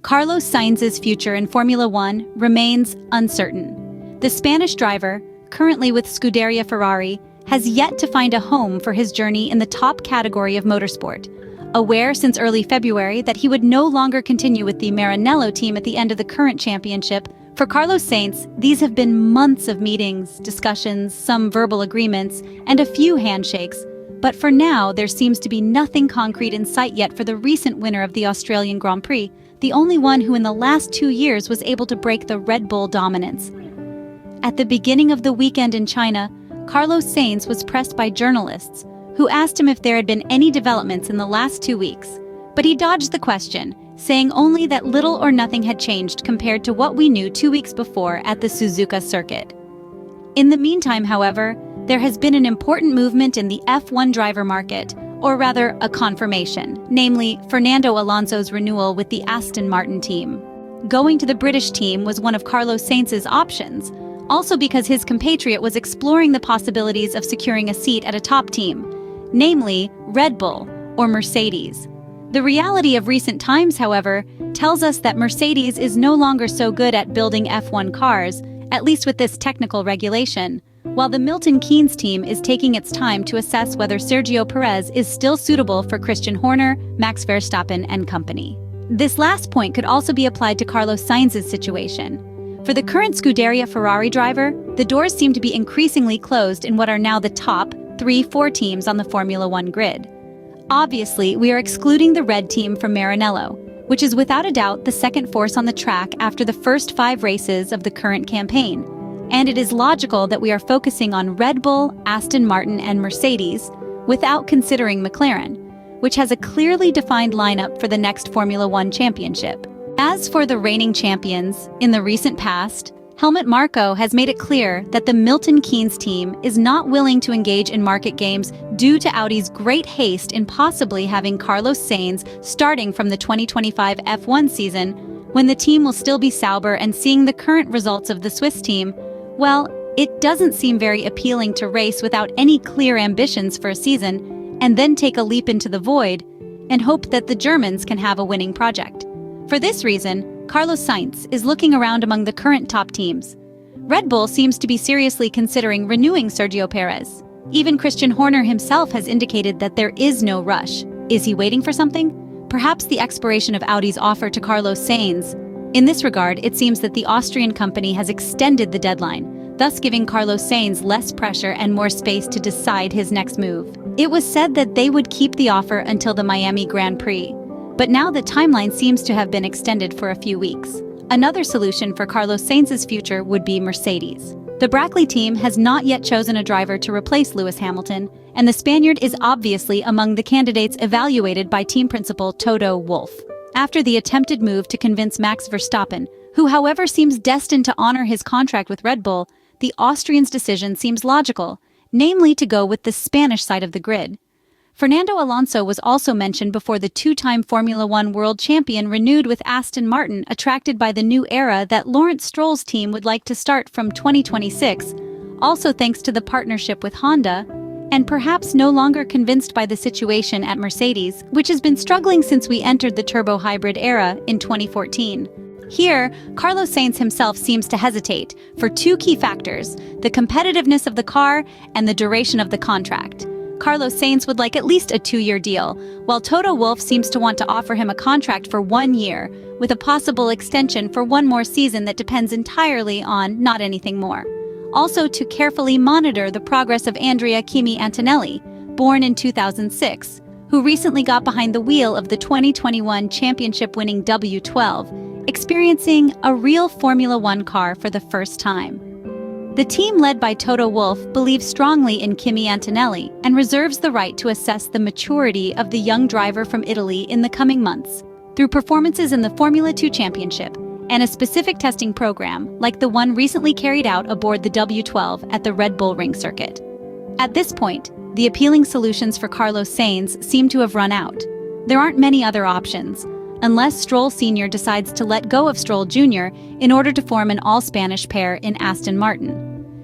Carlos Sainz's future in Formula One remains uncertain. The Spanish driver, currently with Scuderia Ferrari, has yet to find a home for his journey in the top category of motorsport. Aware since early February that he would no longer continue with the Maranello team at the end of the current championship, for Carlos Sainz, these have been months of meetings, discussions, some verbal agreements, and a few handshakes. But for now, there seems to be nothing concrete in sight yet for the recent winner of the Australian Grand Prix, the only one who in the last 2 years was able to break the Red Bull dominance. At the beginning of the weekend in China, Carlos Sainz was pressed by journalists, who asked him if there had been any developments in the last 2 weeks. But he dodged the question, saying only that little or nothing had changed compared to what we knew 2 weeks before at the Suzuka circuit. In the meantime, however, there has been an important movement in the F1 driver market, or rather a confirmation, namely Fernando Alonso's renewal with the Aston Martin team. Going to the British team was one of Carlos Sainz's options, also because his compatriot was exploring the possibilities of securing a seat at a top team, namely Red Bull or Mercedes. The reality of recent times, however, tells us that Mercedes is no longer so good at building F1 cars, at least with this technical regulation, while the Milton Keynes team is taking its time to assess whether Sergio Perez is still suitable for Christian Horner, Max Verstappen, and company. This last point could also be applied to Carlos Sainz's situation. For the current Scuderia Ferrari driver, the doors seem to be increasingly closed in what are now the top 3-4 teams on the Formula One grid. Obviously, we are excluding the red team from Maranello, which is without a doubt the second force on the track after the first 5 races of the current campaign. And it is logical that we are focusing on Red Bull, Aston Martin, and Mercedes, without considering McLaren, which has a clearly defined lineup for the next Formula One championship. As for the reigning champions, in the recent past, Helmut Marko has made it clear that the Milton Keynes team is not willing to engage in market games due to Audi's great haste in possibly having Carlos Sainz starting from the 2025 F1 season, when the team will still be sober and seeing the current results of the Swiss team. Well, it doesn't seem very appealing to race without any clear ambitions for a season, and then take a leap into the void, and hope that the Germans can have a winning project. For this reason, Carlos Sainz is looking around among the current top teams. Red Bull seems to be seriously considering renewing Sergio Perez. Even Christian Horner himself has indicated that there is no rush. Is he waiting for something? Perhaps the expiration of Audi's offer to Carlos Sainz. In this regard, it seems that the Austrian company has extended the deadline, thus giving Carlos Sainz less pressure and more space to decide his next move. It was said that they would keep the offer until the Miami Grand Prix, but now the timeline seems to have been extended for a few weeks. Another solution for Carlos Sainz's future would be Mercedes. The Brackley team has not yet chosen a driver to replace Lewis Hamilton, and the Spaniard is obviously among the candidates evaluated by team principal Toto Wolff. After the attempted move to convince Max Verstappen, who however seems destined to honor his contract with Red Bull, the Austrian's decision seems logical, namely to go with the Spanish side of the grid. Fernando Alonso was also mentioned before the 2-time Formula One world champion renewed with Aston Martin, attracted by the new era that Lawrence Stroll's team would like to start from 2026, also thanks to the partnership with Honda, and perhaps no longer convinced by the situation at Mercedes, which has been struggling since we entered the turbo hybrid era in 2014. Here, Carlos Sainz himself seems to hesitate for 2 key factors: the competitiveness of the car and the duration of the contract. Carlos Sainz would like at least a 2-year deal, while Toto Wolff seems to want to offer him a contract for 1 year, with a possible extension for 1 more season that depends entirely on not anything more. Also to carefully monitor the progress of Andrea Kimi Antonelli, born in 2006, who recently got behind the wheel of the 2021 championship-winning W12, experiencing a real Formula One car for the first time. The team led by Toto Wolff believes strongly in Kimi Antonelli and reserves the right to assess the maturity of the young driver from Italy in the coming months, through performances in the Formula 2 Championship and a specific testing program like the one recently carried out aboard the W12 at the Red Bull Ring circuit. At this point, the appealing solutions for Carlos Sainz seem to have run out. There aren't many other options, unless Stroll Sr. decides to let go of Stroll Jr. in order to form an all-Spanish pair in Aston Martin.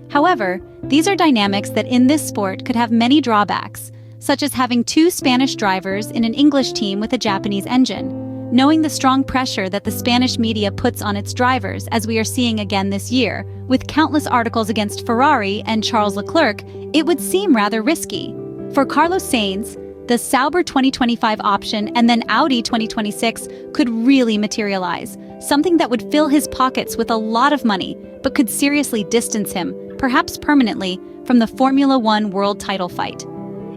However, these are dynamics that in this sport could have many drawbacks, such as having 2 Spanish drivers in an English team with a Japanese engine. knowing the strong pressure that the Spanish media puts on its drivers, as we are seeing again this year, with countless articles against Ferrari and Charles Leclerc, it would seem rather risky. For Carlos Sainz, the Sauber 2025 option and then Audi 2026 could really materialize, something that would fill his pockets with a lot of money, but could seriously distance him, perhaps permanently, from the Formula One world title fight.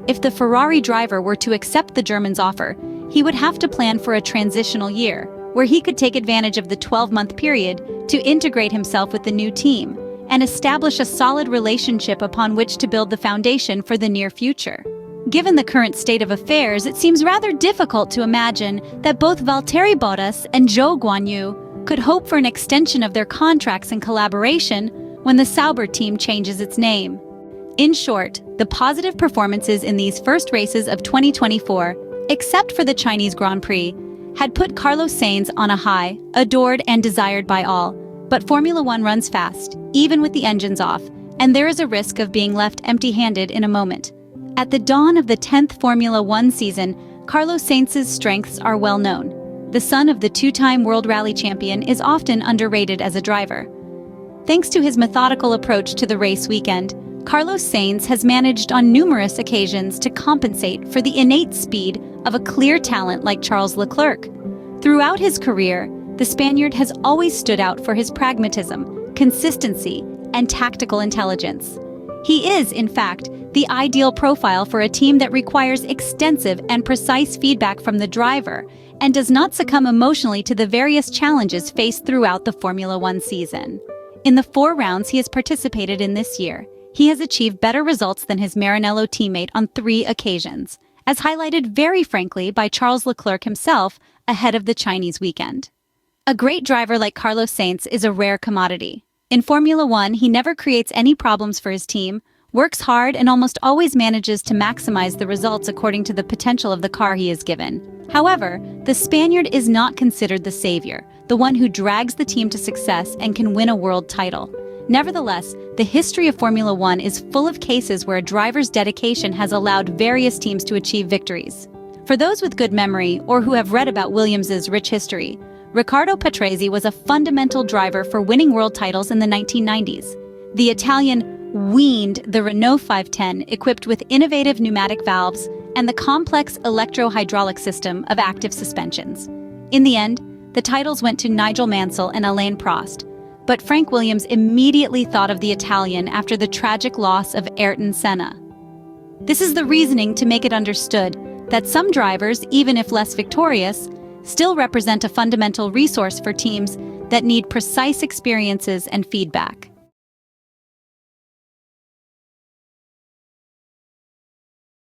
If the Ferrari driver were to accept the German's offer, he would have to plan for a transitional year, where he could take advantage of the 12-month period to integrate himself with the new team and establish a solid relationship upon which to build the foundation for the near future. Given the current state of affairs, it seems rather difficult to imagine that both Valtteri Bottas and Zhou Guanyu could hope for an extension of their contracts and collaboration when the Sauber team changes its name. In short, the positive performances in these first races of 2024, except for the Chinese Grand Prix, had put Carlos Sainz on a high, adored and desired by all. But Formula One runs fast, even with the engines off, and there is a risk of being left empty-handed in a moment. At the dawn of the 10th Formula One season, Carlos Sainz's strengths are well known. The son of the two-time World Rally champion is often underrated as a driver. Thanks to his methodical approach to the race weekend, Carlos Sainz has managed on numerous occasions to compensate for the innate speed of a clear talent like Charles Leclerc. Throughout his career, the Spaniard has always stood out for his pragmatism, consistency, and tactical intelligence. He is, in fact, the ideal profile for a team that requires extensive and precise feedback from the driver and does not succumb emotionally to the various challenges faced throughout the Formula One season. In the 4 rounds he has participated in this year, he has achieved better results than his Maranello teammate on 3 occasions, as highlighted very frankly by Charles Leclerc himself ahead of the Chinese weekend. A great driver like Carlos Sainz is a rare commodity. In Formula One, he never creates any problems for his team, works hard, and almost always manages to maximize the results according to the potential of the car he is given. However, the Spaniard is not considered the savior, the one who drags the team to success and can win a world title. Nevertheless, the history of Formula One is full of cases where a driver's dedication has allowed various teams to achieve victories. For those with good memory or who have read about Williams's rich history, Riccardo Patrese was a fundamental driver for winning world titles in the 1990s. The Italian weaned the Renault 510 equipped with innovative pneumatic valves and the complex electro-hydraulic system of active suspensions. In the end, the titles went to Nigel Mansell and Alain Prost, but Frank Williams immediately thought of the Italian after the tragic loss of Ayrton Senna. This is the reasoning to make it understood that some drivers, even if less victorious, still represent a fundamental resource for teams that need precise experiences and feedback.